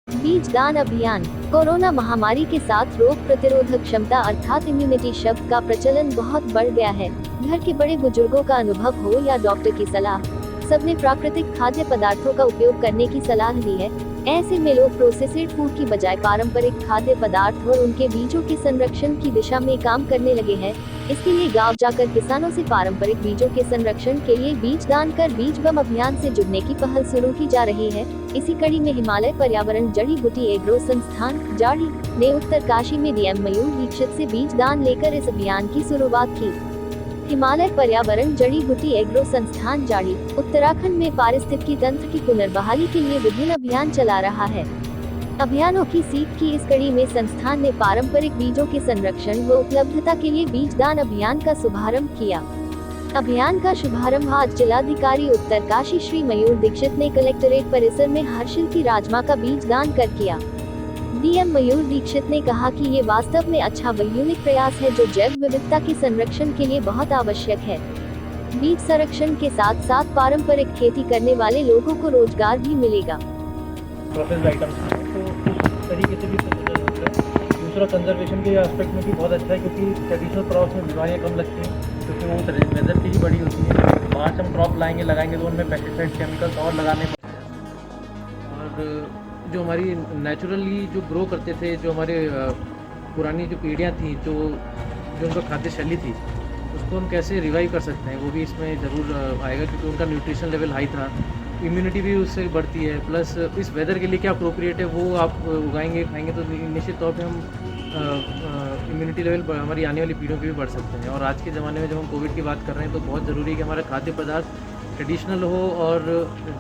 बीज दान अभियान। कोरोना महामारी के साथ रोग प्रतिरोधक क्षमता अर्थात इम्यूनिटी शब्द का प्रचलन बहुत बढ़ गया है। घर के बड़े बुजुर्गों का अनुभव हो या डॉक्टर की सलाह, सबने प्राकृतिक खाद्य पदार्थों का उपयोग करने की सलाह दी है। ऐसे में लोग प्रोसेस्ड फूड की बजाय पारंपरिक खाद्य पदार्थ और उनके बीजों के संरक्षण की दिशा में काम करने लगे हैं। इसके लिए गांव जाकर किसानों से पारंपरिक बीजों के संरक्षण के लिए बीज दान कर बीज बम अभियान से जुड़ने की पहल शुरू की जा रही है। इसी कड़ी में हिमालय पर्यावरण जड़ी बूटी एग्रो संस्थान जाड़ी ने उत्तरकाशी में डीएम मयूर दीक्षित से बीज दान लेकर इस अभियान की शुरुआत की। हिमालय पर्यावरण जड़ी बूटी एग्रो संस्थान जाड़ी उत्तराखंड में पारिस्थितिकी तंत्र की पुनर्बहाली के लिए विभिन्न अभियान चला रहा है। अभियानों की सीख की इस कड़ी में संस्थान ने पारंपरिक बीजों के संरक्षण व उपलब्धता के लिए बीज दान अभियान का शुभारंभ किया। अभियान का शुभारंभ आज जिलाधिकारी उत्तरकाशी श्री मयूर दीक्षित ने कलेक्ट्रेट परिसर में हर्षिल की राजमा का बीज दान कर किया। डीएम मयूर दीक्षित ने कहा कि ये वास्तव में अच्छा व यूनिक प्रयास है जो जैव विविधता के संरक्षण के लिए बहुत आवश्यक है। बीज संरक्षण के साथ साथ पारंपरिक खेती करने वाले लोगों को रोजगार भी मिलेगा। प्रोसेस्ड आइटम्स तो उस तरीके से भी सोचा जा सकता है। दूसरा कंजर्वेशन के एस्पेक्ट में भी बहुत अच्छा है क्योंकि ट्रेडिशनल क्रॉप्स में बीमारियाँ कम लगती हैं क्योंकि वो वेदर की ही बड़ी होती है। बाहर से हम क्रॉप लगाएंगे तो उनमें पेस्टिसाइड केमिकल्स और लगाने और जो हमारी नेचुरली जो ग्रो करते थे, जो हमारे पुरानी जो पीढ़ियाँ थी, जो उनका खाद्य शैली थी, उसको हम कैसे रिवाइव कर सकते हैं वो भी इसमें ज़रूर आएगा क्योंकि उनका न्यूट्रिशन लेवल हाई था, इम्यूनिटी भी उससे बढ़ती है। प्लस इस वेदर के लिए क्या अप्रोप्रिएट है वो आप उगाएंगे खाएंगे तो निश्चित तौर पे हम इम्यूनिटी लेवल हमारी आने वाली पीढ़ियों की भी बढ़ सकते हैं। और आज के ज़माने में जब हम कोविड की बात कर रहे हैं तो बहुत ज़रूरी है कि हमारा खाद्य पदार्थ ट्रेडिशनल हो और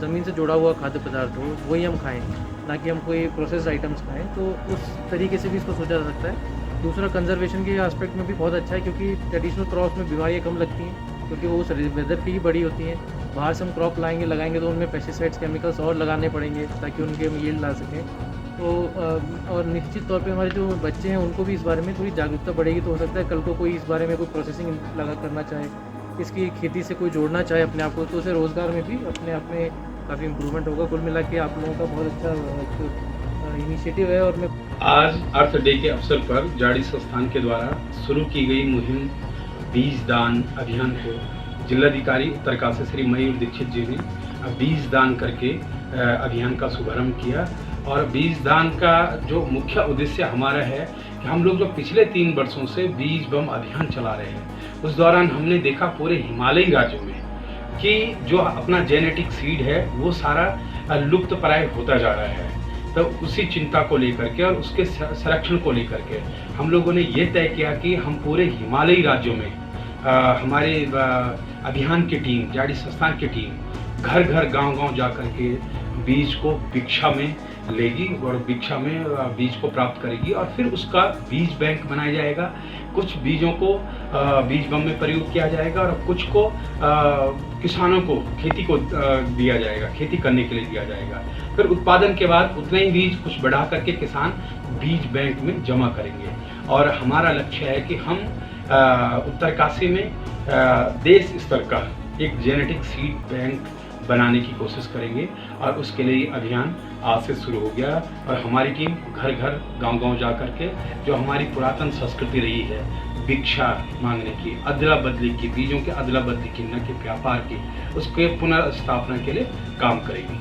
ज़मीन से जुड़ा हुआ खाद्य पदार्थ हो, वही हम खाएँ, ना कि हम कोई प्रोसेस्ड आइटम्स खाएँ। तो उस तरीके से भी इसको सोचा जा सकता है। दूसरा कंजर्वेशन के एस्पेक्ट में भी बहुत अच्छा है क्योंकि ट्रेडिशनल क्रॉप्स में बीमारियाँ कम लगती हैं क्योंकि वो उस वेदर की ही बड़ी होती हैं। बाहर से हम क्रॉप लगाएंगे तो उनमें पेस्टिसाइड्स केमिकल्स और लगाने पड़ेंगे ताकि उनके हम यील्ड ला सकें। तो और निश्चित तौर पे हमारे जो बच्चे हैं उनको भी इस बारे में थोड़ी जागरूकता बढ़ेगी तो हो सकता है कल को कोई इस बारे में कोई प्रोसेसिंग लगा करना चाहे, इसकी खेती से कोई जोड़ना चाहे अपने आप को, तो उसे रोज़गार में भी अपने आप में काफ़ी इम्प्रूवमेंट होगा। कुल मिला के आप लोगों का बहुत अच्छा इनिशिएटिव है। और मैं आज अर्थ डे के अवसर पर जाड़ी संस्थान के द्वारा शुरू की गई मुहिम बीज दान अभियान को जिलाधिकारी उत्तरकाशी श्री मयूर दीक्षित जी ने बीज दान करके अभियान का शुभारंभ किया। और बीज दान का जो मुख्य उद्देश्य हमारा है कि हम लोग जो पिछले 3 वर्षों से बीज बम अभियान चला रहे हैं, उस दौरान हमने देखा पूरे हिमालयी राज्यों में कि जो अपना जेनेटिक सीड है वो सारा लुप्त प्राय होता जा रहा है। तो उसी चिंता को लेकर के और उसके संरक्षण को लेकर के हम लोगों ने ये तय किया कि हम पूरे हिमालयी राज्यों में हमारे अभियान की टीम, जाड़ी संस्थान की टीम घर घर गांव-गांव जा कर के बीज को भिक्षा में लेगी और भिक्षा में बीज को प्राप्त करेगी और फिर उसका बीज बैंक बनाया जाएगा। कुछ बीजों को बीज बम में प्रयोग किया जाएगा और कुछ को किसानों को खेती को दिया जाएगा, खेती करने के लिए दिया जाएगा। फिर उत्पादन के बाद उतने ही बीज कुछ बढ़ा करके किसान बीज बैंक में जमा करेंगे। और हमारा लक्ष्य है कि हम उत्तरकाशी में देश स्तर का एक जेनेटिक सीड बैंक बनाने की कोशिश करेंगे और उसके लिए अभियान आज से शुरू हो गया। और हमारी टीम घर घर गांव-गांव जा कर के जो हमारी पुरातन संस्कृति रही है भिक्षा मांगने की, अदला बदली की, बीजों के अदला बदली की, न कि व्यापार की, उसके पुनर्स्थापना के लिए काम करेगी।